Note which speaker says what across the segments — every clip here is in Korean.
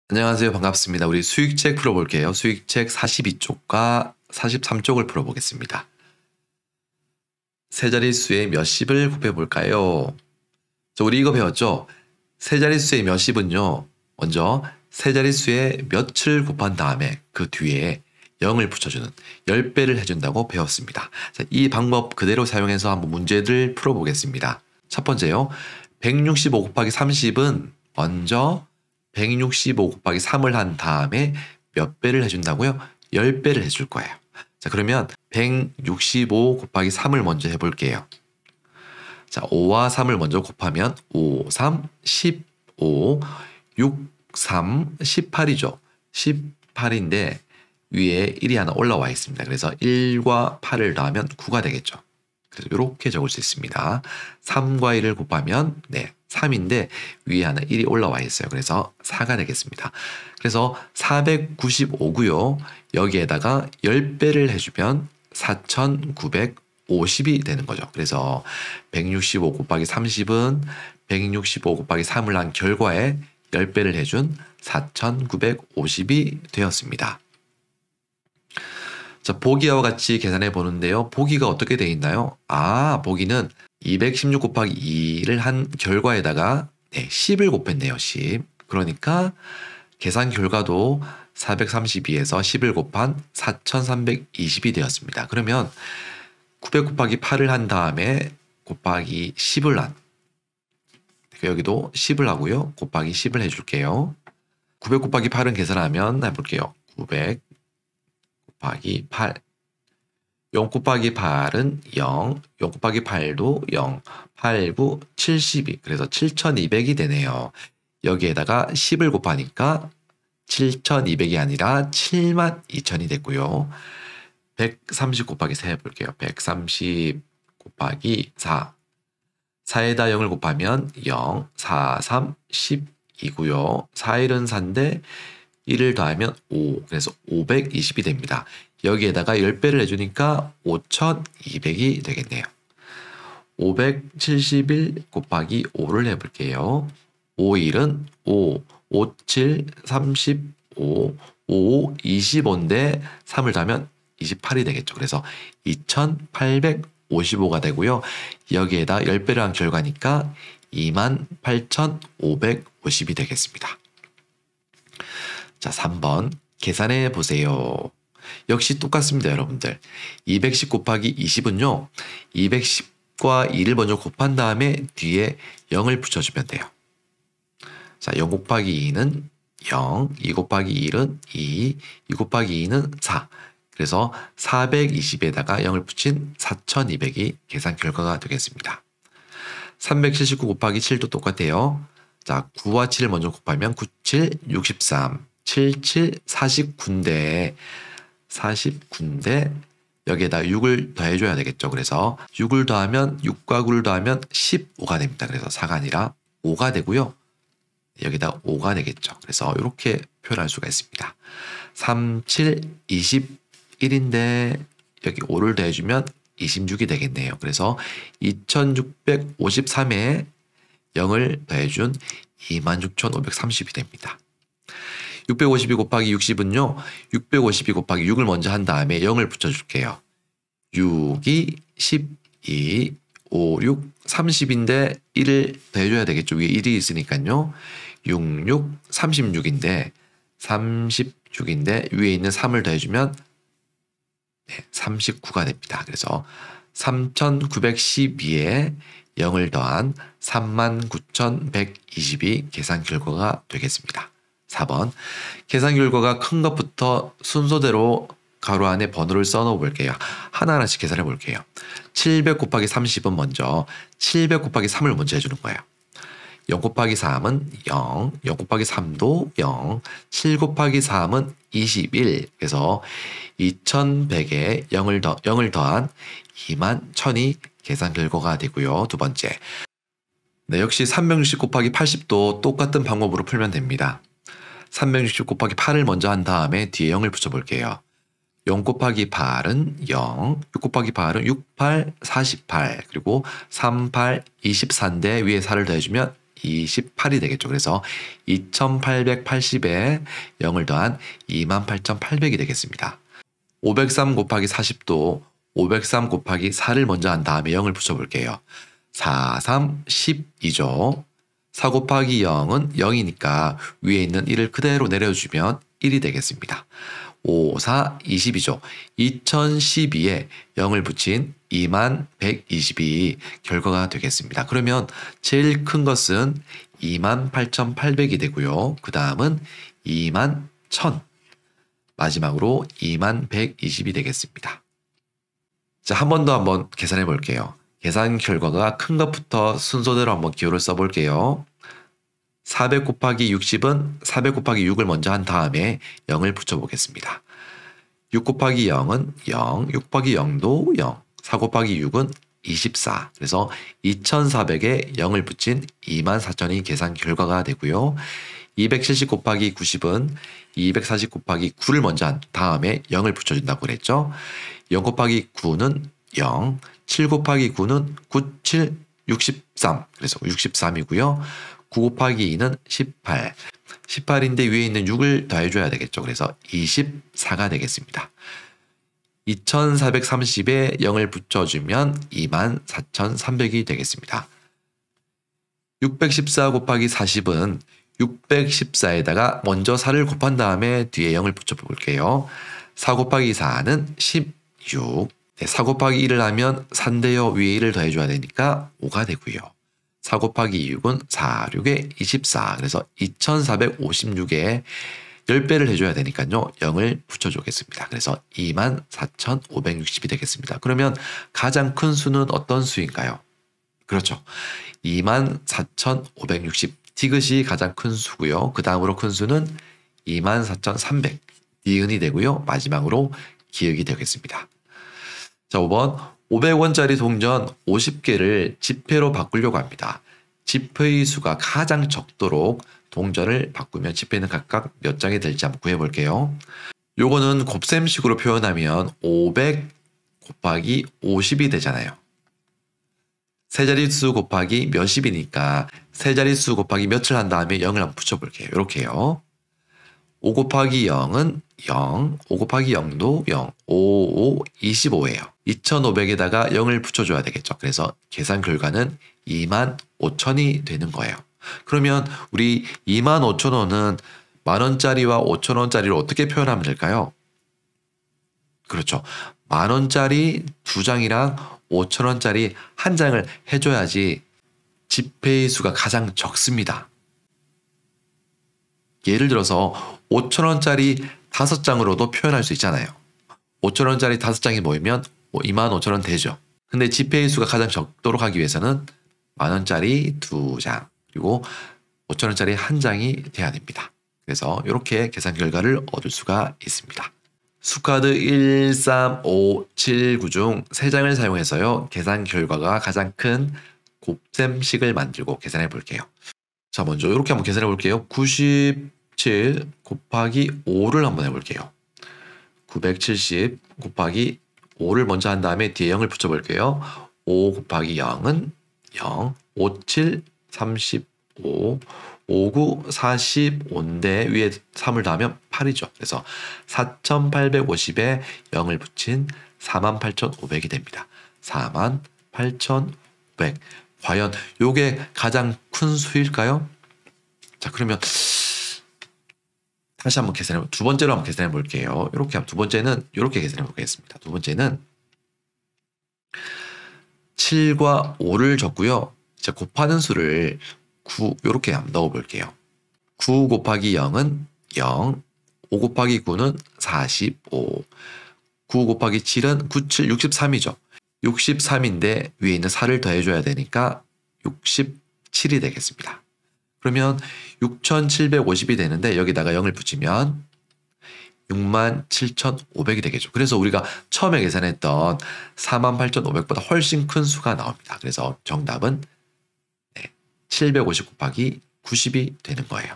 Speaker 1: 안녕하세요. 반갑습니다. 우리 수익책 풀어볼게요. 수익책 42쪽과 43쪽을 풀어보겠습니다. 세 자릿수의 몇십을 곱해볼까요? 우리 이거 배웠죠? 세 자릿수의 몇십은요. 먼저 세 자릿수의 몇을 곱한 다음에 그 뒤에 0을 붙여주는 10배를 해준다고 배웠습니다. 자, 이 방법 그대로 사용해서 한번 문제를 풀어보겠습니다. 첫 번째요. 165 곱하기 30은 먼저 165 곱하기 3을 한 다음에 몇 배를 해준다고요? 10배를 해줄 거예요. 자, 그러면 165 곱하기 3을 먼저 해볼게요. 자, 5와 3을 먼저 곱하면 5, 3, 15, 6, 3, 18이죠. 18인데 위에 1이 하나 올라와 있습니다. 그래서 1과 8을 더하면 9가 되겠죠. 그래서 이렇게 적을 수 있습니다. 3과 1을 곱하면 3인데 위에 하나 1이 올라와 있어요. 그래서 4가 되겠습니다. 그래서 495고요. 여기에다가 10배를 해주면 4950이 되는 거죠. 그래서 165 곱하기 30은 165 곱하기 3을 한 결과에 10배를 해준 4950이 되었습니다. 자, 보기와 같이 계산해 보는데요. 보기가 어떻게 되어 있나요? 보기는 216 곱하기 2를 한 결과에다가 10을 곱했네요. 10. 그러니까 계산 결과도 432에서 10을 곱한 4320이 되었습니다. 그러면 900 곱하기 8을 한 다음에 곱하기 10을 한 여기도 10을 하고요. 곱하기 10을 해줄게요. 900 곱하기 8은 계산하면 해볼게요. 900 곱하기 8 0 곱하기 8은 0, 0 곱하기 8도 0, 8, 9, 72. 그래서 7200이 되네요. 여기에다가 10을 곱하니까 7200이 아니라 72000이 됐고요. 130 곱하기 4 해볼게요. 130 곱하기 4. 4에다 0을 곱하면 0, 4, 3, 10이고요. 4일은 4인데 1을 더하면 5. 그래서 520이 됩니다. 여기에다가 10배를 해주니까 5200이 되겠네요. 571 곱하기 5를 해볼게요. 5일은 5, 57, 35, 5, 25인데 3을 더하면 28이 되겠죠. 그래서 2855가 되고요. 여기에다 10배를 한 결과니까 28550이 되겠습니다. 자, 3번 계산해 보세요. 역시 똑같습니다, 여러분들. 210 곱하기 20은요. 210과 2를 먼저 곱한 다음에 뒤에 0을 붙여주면 돼요. 자, 0 곱하기 2는 0, 2 곱하기 1은 2, 2 곱하기 2는 4. 그래서 420에다가 0을 붙인 4200이 계산 결과가 되겠습니다. 379 곱하기 7도 똑같아요. 자, 9와 7을 먼저 곱하면 97, 63, 77, 49인데 여기에다 6을 더해줘야 되겠죠. 그래서 6을 더하면 6과 9를 더하면 15가 됩니다. 그래서 4가 아니라 5가 되고요. 여기다 5가 되겠죠. 그래서 이렇게 표현할 수가 있습니다. 3, 7, 21인데 여기 5를 더해주면 26이 되겠네요. 그래서 2653에 0을 더해준 26530이 됩니다. 652 곱하기 60은요. 652 곱하기 6을 먼저 한 다음에 0을 붙여줄게요. 6이 12, 5, 6, 30인데 1을 더해줘야 되겠죠. 위에 1이 있으니까요. 6, 6, 36인데 위에 있는 3을 더해주면 39가 됩니다. 그래서 3912에 0을 더한 39,120이 계산 결과가 되겠습니다. 4번 계산 결과가 큰 것부터 순서대로 가로 안에 번호를 써놓아 볼게요. 하나하나씩 계산해 볼게요. 700 곱하기 30은 먼저 700 곱하기 3을 먼저 해주는 거예요. 0 곱하기 3은 0, 0 곱하기 3도 0, 7 곱하기 3은 21. 그래서 2100에 0을 더한 21000이 계산 결과가 되고요. 두 번째. 역시 360 곱하기 80도 똑같은 방법으로 풀면 됩니다. 360 곱하기 8을 먼저 한 다음에 뒤에 0을 붙여볼게요. 0 곱하기 8은 0, 6 곱하기 8은 6, 8, 48, 그리고 3, 8, 24인데 위에 4를 더해주면 28이 되겠죠. 그래서 2880에 0을 더한 28,800이 되겠습니다. 503 곱하기 40도 503 곱하기 4를 먼저 한 다음에 0을 붙여볼게요. 4, 3, 12죠. 4 곱하기 0은 0이니까 위에 있는 1을 그대로 내려주면 1이 되겠습니다. 5, 4, 20이죠. 2012에 0을 붙인 28,120이 결과가 되겠습니다. 그러면 제일 큰 것은 28,800이 되고요. 그 다음은 21,000, 마지막으로 21,120이 되겠습니다. 자, 한 번 더 한번 계산해 볼게요. 계산 결과가 큰 것부터 순서대로 한번 기호를 써볼게요. 400 곱하기 60은 400 곱하기 6을 먼저 한 다음에 0을 붙여보겠습니다. 6 곱하기 0은 0, 6 곱하기 0도 0, 4 곱하기 6은 24. 그래서 2400에 0을 붙인 24,000이 계산 결과가 되고요. 270 곱하기 90은 240 곱하기 9를 먼저 한 다음에 0을 붙여준다고 그랬죠. 0 곱하기 9는 0, 7 곱하기 9는 9, 7, 63. 그래서 63이고요. 9 곱하기 2는 18. 18인데 위에 있는 6을 더해줘야 되겠죠. 그래서 24가 되겠습니다. 2430에 0을 붙여주면 24,300이 되겠습니다. 614 곱하기 40은 614에다가 먼저 4를 곱한 다음에 뒤에 0을 붙여볼게요. 4 곱하기 4는 16. 4 곱하기 1을 하면 4인데요. 위에 1을 더해줘야 되니까 5가 되고요. 4 곱하기 6은 4, 6에 24. 그래서 2456에 10배를 해줘야 되니까요. 0을 붙여주겠습니다. 그래서 24,560이 되겠습니다. 그러면 가장 큰 수는 어떤 수인가요? 그렇죠. 24,560. 디귿이 가장 큰 수고요. 그 다음으로 큰 수는 24,300. 니은이 되고요. 마지막으로 기역이 되겠습니다. 자, 5번. 500원짜리 동전 50개를 지폐로 바꾸려고 합니다. 지폐의 수가 가장 적도록 동전을 바꾸면 지폐는 각각 몇 장이 될지 한번 구해볼게요. 요거는 곱셈식으로 표현하면 500 곱하기 50이 되잖아요. 세 자릿수 곱하기 몇십이니까 세 자릿수 곱하기 몇을 한 다음에 0을 한번 붙여볼게요. 이렇게요. 5 곱하기 0은 0, 5 곱하기 0도 0, 5, 5, 25예요. 2,500에다가 0을 붙여줘야 되겠죠. 그래서 계산 결과는 25,000이 되는 거예요. 그러면 우리 25,000원은 만원짜리와 5,000원짜리를 어떻게 표현하면 될까요? 그렇죠. 만원짜리 2장이랑 5,000원짜리 1장을 해줘야지 지폐의 수가 가장 적습니다. 예를 들어서 5,000원짜리 5장으로도 표현할 수 있잖아요. 5,000원짜리 5장이 모이면 25,000원 되죠. 근데 지폐의 수가 가장 적도록 하기 위해서는 만원짜리 2장 그리고 5,000원짜리 1장이 돼야 됩니다. 그래서 이렇게 계산 결과를 얻을 수가 있습니다. 수카드 1, 3, 5, 7, 9 중 3장을 사용해서요. 계산 결과가 가장 큰 곱셈식을 만들고 계산해 볼게요. 자, 먼저 이렇게 한번 계산해 볼게요. 97 곱하기 5를 한번 해볼게요. 970 곱하기 5를 먼저 한 다음에 뒤에 0을 붙여볼게요. 5 곱하기 0은 0, 5, 7, 35, 5, 9, 45인데 위에 3을 더하면 8이죠. 그래서 4,850에 0을 붙인 48,500이 됩니다. 48,500. 과연 이게 가장 큰 수일까요? 자, 그러면 다시 한번 계산해, 두 번째로 한번 계산해 볼게요. 이렇게 두 번째는 이렇게 계산해 보겠습니다. 두 번째는 7과 5를 적고요. 이제 곱하는 수를 9 이렇게 한번 넣어 볼게요. 9 곱하기 0은 0, 5 곱하기 9는 45, 9 곱하기 7은 9, 7, 63이죠. 63인데 위에 있는 4를 더해줘야 되니까 67이 되겠습니다. 그러면 6,750이 되는데 여기다가 0을 붙이면 67,500이 되겠죠. 그래서 우리가 처음에 계산했던 48,500보다 훨씬 큰 수가 나옵니다. 그래서 정답은 750 곱하기 90이 되는 거예요.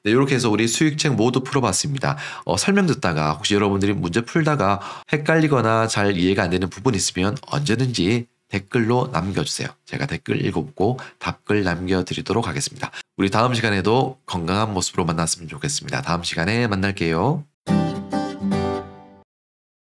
Speaker 1: 네, 이렇게 해서 우리 수익책 모두 풀어봤습니다. 설명 듣다가 혹시 여러분들이 문제 풀다가 헷갈리거나 잘 이해가 안 되는 부분 있으면 언제든지 댓글로 남겨주세요. 제가 댓글 읽어보고 답글 남겨드리도록 하겠습니다. 우리 다음 시간에도 건강한 모습으로 만났으면 좋겠습니다. 다음 시간에 만날게요.